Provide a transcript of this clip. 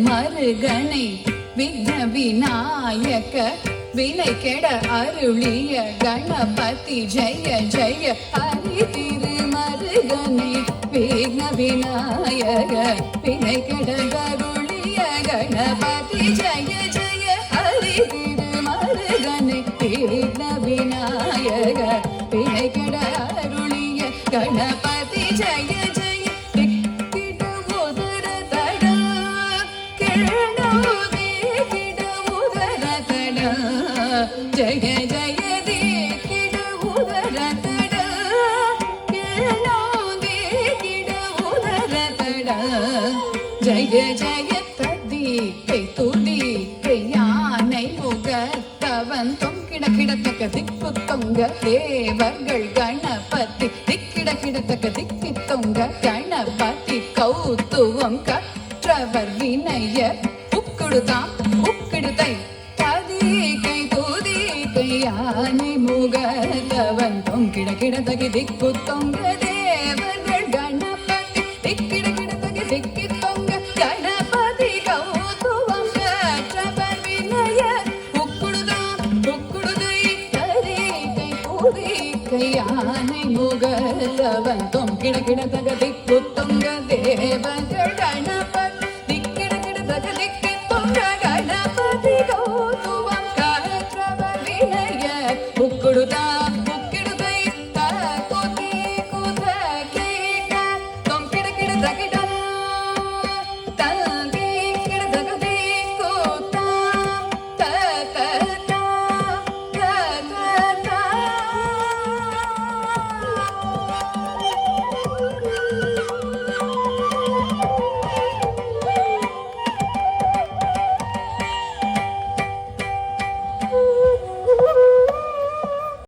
மருகனை விக்ன விநாயக வினை கெட அருளிய கணபதி ஜெய ஜெய ஹரி திருமருகனை விக்ன விநாயக வினை கெட அருளிய கணபதி ஜெய ஜெய ஹரி திருமருகனை விக்ன விநாயக வினை கெட அருளிய கணபதி ஜெய ஜய ஜய தே கிட உதர தட கேளோ தே கிட உதர தட ஜய ஜய ததி கை துதி கை யானை முகத்தவன் தொங்கிட கிடத்தக்க திக்கு தொங்க தேவர்கள் கணபதி திக்கிட கிடத்தக்க திக்கி தொங்க கணபதி கௌத்துவம் கற்றவர் வினய உக்குடுதாம் உக்கிடுதை யானை முகத்தவன் தொங்கிட கிடத்தகி திக்கு தொங்க தேவர்கள் கணபதி திக்கிட கிடத்தகி திக்கி தொங்க கணபதி கௌதுவம் கற்றவர் வினய உக்குடுதாம் உக்குடுதை தரி கை பூதி கை யானை முகத்தவன் தொங்கிட கிடத்தக திக்கு தொங்க